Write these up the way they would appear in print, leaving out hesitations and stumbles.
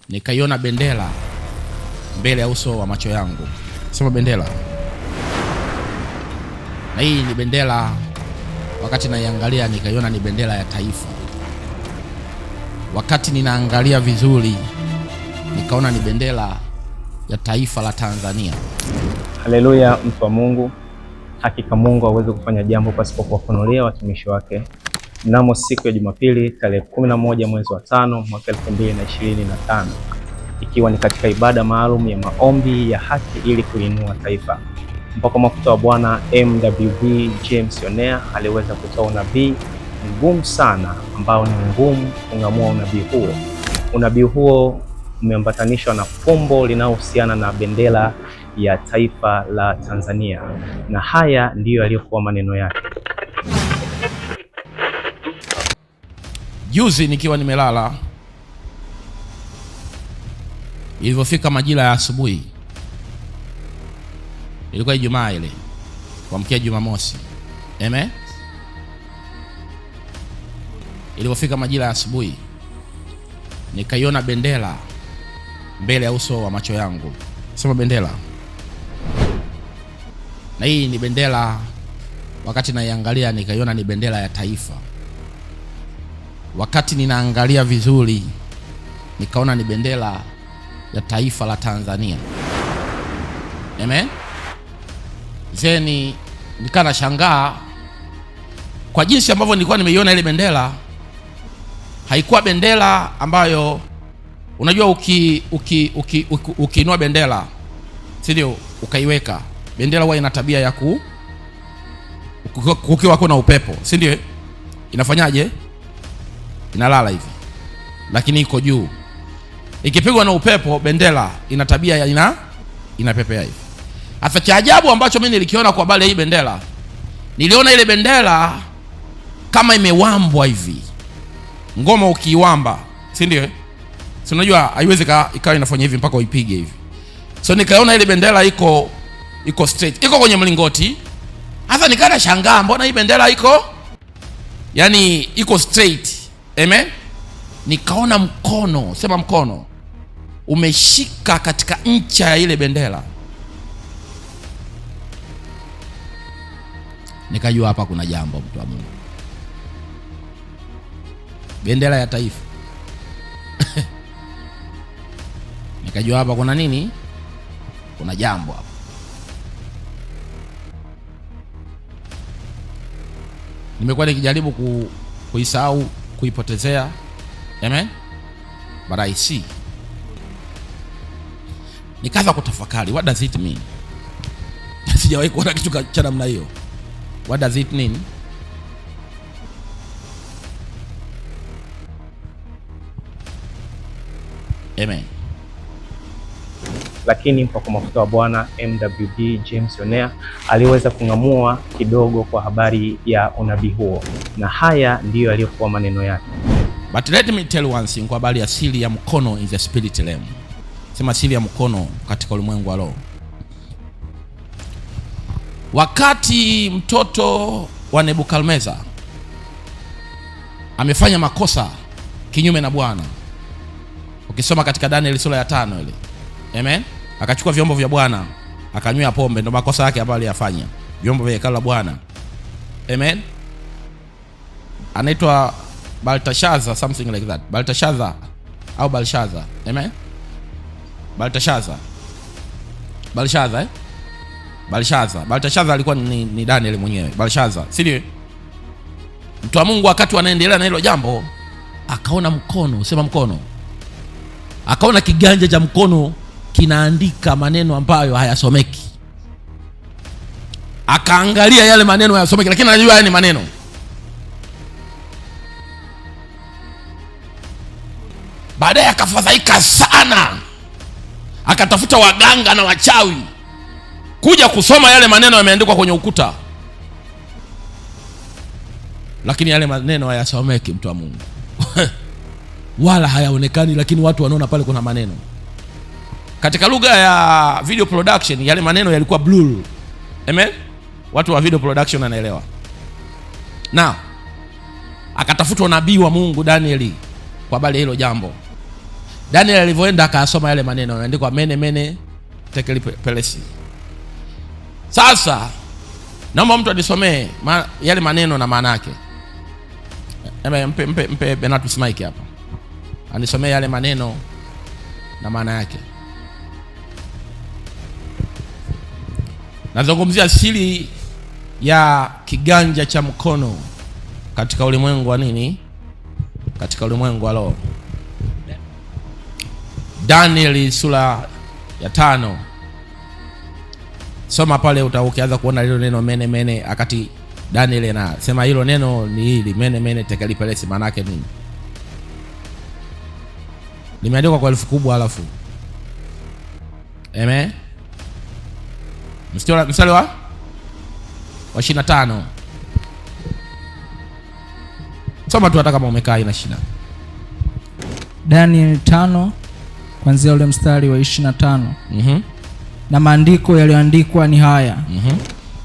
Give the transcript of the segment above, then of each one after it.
nikaiona bendera mbele ya uso wa macho yangu. Sema bendera. Na hii ni bendera, wakati naiangalia nikaiona ni bendera ya taifa. Wakati ninaangalia vizuri nikaona ni bendera ya taifa la Tanzania. Haleluya, mtu wa Mungu. Hakika Mungu hawezi kufanya jambo pasipo kuwafunulia watumishi wake. Mnamo siku ya Jumapili tarehe 11 mwezi wa 5 mwaka 2025, ikiwa ni katika ibada maalum ya maombi ya haki ili kuinua taifa, mpaka mafuta wa Bwana MWB James Yonea aliweza kutoa unabii mgumu sana, ambao ni ngumu kung'amua unabii huo. Unabii huo umeambatanishwa na fumbo linalohusiana na bendera ya taifa la Tanzania, na haya ndiyo yaliyokuwa maneno yake. Juzi nikiwa nimelala, ilivyofika majira ya asubuhi, ilikuwa Ijumaa ile kuamkia Jumamosi, amen. Ilivyofika majira ya asubuhi nikaiona bendera mbele ya uso wa macho yangu. Sema bendera. Na hii ni bendera, wakati naiangalia nikaiona ni bendera ya taifa. Wakati ninaangalia vizuri nikaona ni bendera ya taifa la Tanzania, amen. Zeni nikana shangaa kwa jinsi ambavyo nilikuwa nimeiona ile bendera. Haikuwa bendera ambayo unajua ukiinua bendera, si ndio, ukaiweka bendera huwa ina tabia ya kukiwa kuna upepo, si ndio, inafanyaje? Inalala hivi, lakini iko juu. Ikipigwa na upepo, bendera ina tabia ya inapepea hivi. Hata cha ajabu ambacho mimi nilikiona kwa bale hii bendera, niliona ile bendera kama imewambwa hivi. Ngoma ukiiwamba, si ndio? Si unajua haiwezi ikawa inafanya hivi mpaka uipige hivi. So nikaona ile bendera iko straight, iko kwenye mlingoti. Hata nikana shangaa, mbona hii bendera iko straight, amen. Nikaona mkono, sema mkono, umeshika katika ncha ya ile bendera. Nikajua hapa kuna jambo, mtu wa Mungu. Bendera ya taifa. Nikajua hapa kuna nini? Kuna jambo hapa. Nimekuwa nikijaribu kuisahau, kuipotezea, amen, but I see. Nikaanza kutafakari, what does it mean? Sijawahi kuona kitu cha namna hiyo. What does it mean? Amen. Lakini kwa mafuta wa Bwana MWB James Yonea aliweza kung'amua kidogo kwa habari ya unabii huo, na haya ndiyo yaliyokuwa maneno yake. But let me tell one thing kwa habari ya siri ya mkono in the spirit realm. Sema siri ya mkono katika ulimwengu wa roho. Wakati mtoto wa Nebukadneza amefanya makosa kinyume na Bwana, ukisoma katika Daniel sura ya 5 ile, amen, akachukua vyombo vya Bwana akanywea pombe, ndio makosa yake ambayo aliyafanya, vyombo vya hekalu la Bwana, amen. Anaitwa Baltashaza, something like that. Baltashaza au Balshaza, amen. Baltashaza, Baltashaza alikuwa ni Daniel mwenyewe. Balshaza, si ndio? Mtu wa Mungu wakati wanaendelea na hilo jambo, akaona mkono, sema mkono. Akaona kiganja cha mkono kinaandika maneno ambayo hayasomeki. Akaangalia yale maneno hayasomeki, lakini anajua haya ni maneno. Baadaye akafadhaika sana, akatafuta waganga na wachawi kuja kusoma yale maneno yameandikwa kwenye ukuta, lakini yale maneno hayasomeki, mtu wa Mungu. Wala hayaonekani, lakini watu wanaona pale kuna maneno. Katika lugha ya video production yale maneno yalikuwa blue, amen. Watu wa video production wanaelewa. Na akatafutwa nabii wa Mungu Danieli kwa habari hilo jambo. Daniel alivyoenda akasoma yale maneno yameandikwa mene mene tekeli pelesi. Sasa naomba mtu adisomee yale maneno na maana yake. Mpe Benatus Mike hapa anisomee yale maneno na maana yake. Nazungumzia siri ya kiganja cha mkono katika ulimwengu wa nini? Katika ulimwengu wa roho. Danieli sura ya 5. Soma pale utaanza kuona hilo neno mene mene, akati Danieli anasema hilo neno ni hili mene mene tekeli pelesi, maana yake nini? Limeandikwa kwa herufi kubwa alafu. Amen. Mstari wa 25. Soma tu hata kama umekaa ina shida. Daniel 5 kuanzia ule mstari wa 25. Na maandiko yaliyoandikwa ni haya.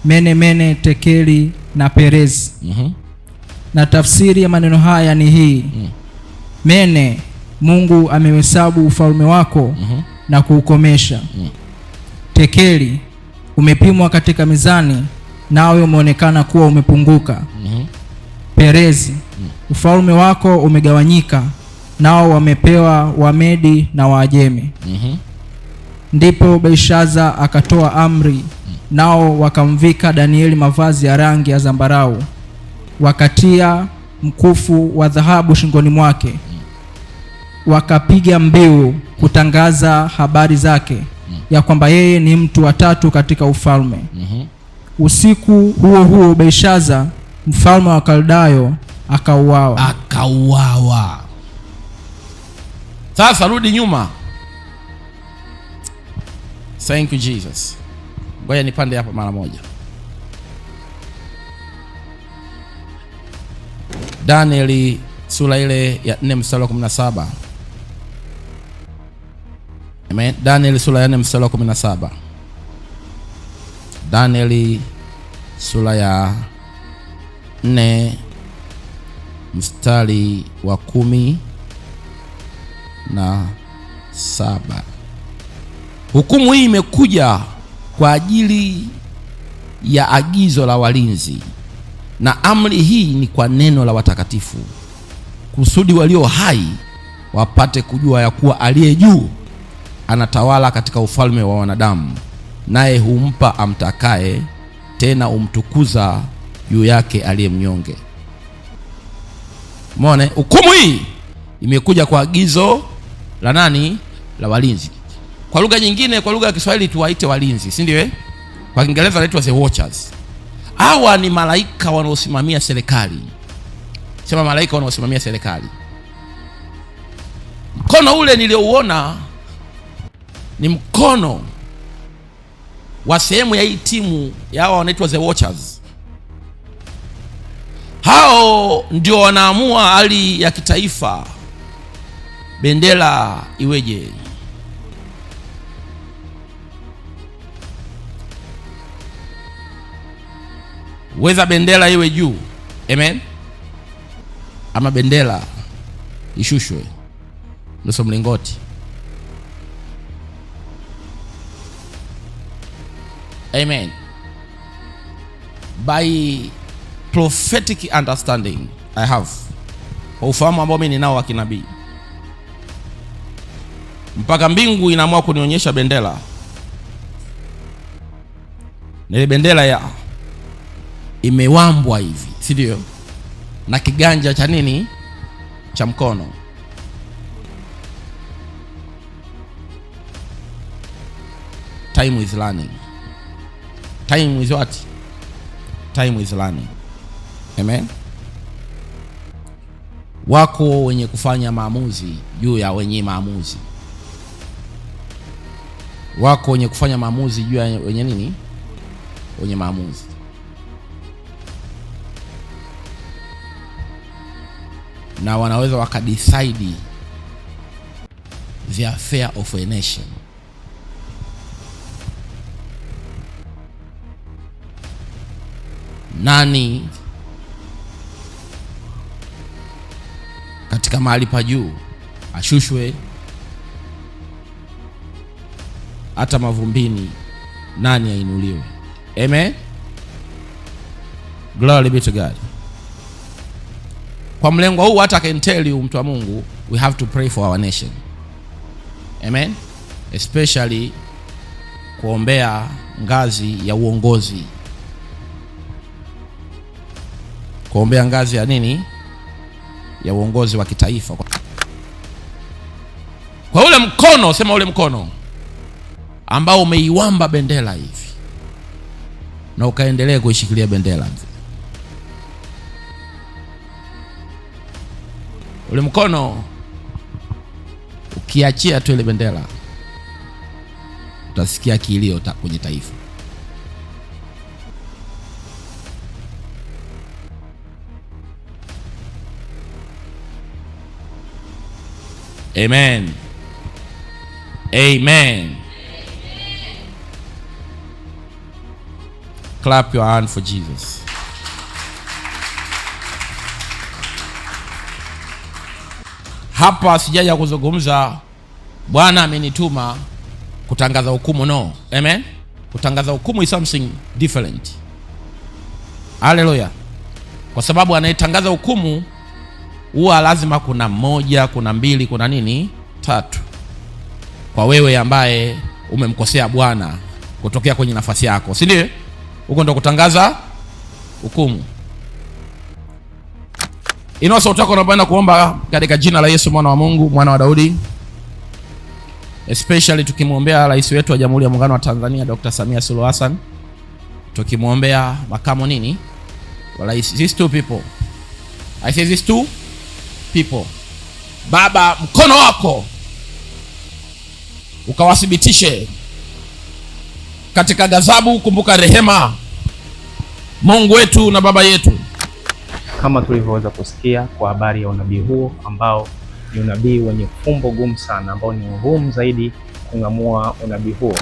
Mene mene tekeli na perezi. Na tafsiri ya maneno haya ni hii. Mene, Mungu amehesabu ufalme wako na kuukomesha. Tekeli, umepimwa katika mizani nawe umeonekana kuwa umepunguka. Perezi, ufalme wako umegawanyika nao wamepewa Wamedi na Waajemi. Ndipo Belshaza akatoa amri, nao wakamvika Danieli mavazi ya rangi ya zambarau, wakatia mkufu wa dhahabu shingoni mwake, wakapiga mbiu kutangaza habari zake ya kwamba yeye ni mtu wa tatu katika ufalme. Usiku huo huo Belshaza mfalme wa Kaldayo akauawa. Sasa rudi nyuma. Thank you Jesus. Ngoja nipande hapa mara moja. Danieli sura ile ya 4 mstari wa 17. Amen. Danieli sura ya 4 mstari wa 17. Danieli sura ya 4 mstari wa 17. Hukumu hii imekuja kwa ajili ya agizo la walinzi, na amri hii ni kwa neno la watakatifu, kusudi walio hai wapate kujua ya kuwa aliye juu anatawala katika ufalme wa wanadamu, naye humpa amtakaye, tena umtukuza juu yake aliye mnyonge. Umeona? Hukumu hii imekuja kwa agizo la nani? La walinzi. Kwa lugha nyingine, kwa lugha ya Kiswahili tuwaite walinzi, si ndio? Kwa Kiingereza wanaitwa the watchers. Hawa ni malaika wanaosimamia serikali. Sema malaika wanaosimamia serikali. Mkono ule niliouona ni mkono wa sehemu ya hii timu ya hawa wanaitwa the watchers. Hao ndio wanaamua hali ya kitaifa, bendera iweje. Weza bendera iwe juu, amen, ama bendera ishushwe, nusu mlingoti. Amen. By prophetic understanding I have, kwa ufahamu ambao mimi ninao wa kinabii, mpaka mbingu inaamua kunionyesha bendera, na ile bendera ya imewambwa hivi, si ndio? Na kiganja cha nini? Cha mkono. Time is learning. Time is what? Time is learning. Amen. Wako wenye kufanya maamuzi juu ya wenye maamuzi. Wako wenye kufanya maamuzi juu ya wenye nini? Wenye maamuzi. Na wanaweza wakadecide the affair of a nation. Nani katika mahali pa juu ashushwe, hata mavumbini nani ainuliwe. Amen. Glory be to God. Kwa mlengo huu hata can tell you, mtu wa Mungu, we have to pray for our nation. Amen. Especially kuombea ngazi ya uongozi. Kuombea ngazi ya nini? Ya uongozi wa kitaifa. Kwa ule mkono, sema ule mkono ambao umeiwamba bendera hivi na ukaendelea kuishikilia bendera. Ule mkono ukiachia tu ile bendera, utasikia kilio kwenye taifa. Amen. Amen. Clap your hand for Jesus. Hapa sijaja kuzungumza Bwana amenituma kutangaza hukumu, no. Amen. Kutangaza hukumu is something different. Hallelujah. Kwa sababu anayetangaza hukumu huwa lazima kuna moja, kuna mbili, kuna nini, tatu. Kwa wewe ambaye umemkosea Bwana kutokea kwenye nafasi yako, si ndio? Huko ndo kutangaza hukumu. Inosa utako unapenda kuomba katika jina la Yesu mwana wa Mungu, mwana wa Daudi. Especially tukimwombea rais wetu wa Jamhuri ya Muungano wa Tanzania Dr. Samia Suluhu Hassan. Tukimwombea makamu nini? Wa rais. These two people. I say these two people. Baba, mkono wako ukawathibitishe katika ghadhabu, kumbuka rehema. Mungu wetu na baba yetu. Kama tulivyoweza kusikia kwa habari ya unabii huo ambao ni unabii wenye fumbo gumu sana, ambao ni ngumu zaidi kung'amua unabii huo.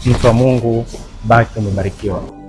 Mtu wa Mungu, baki umebarikiwa.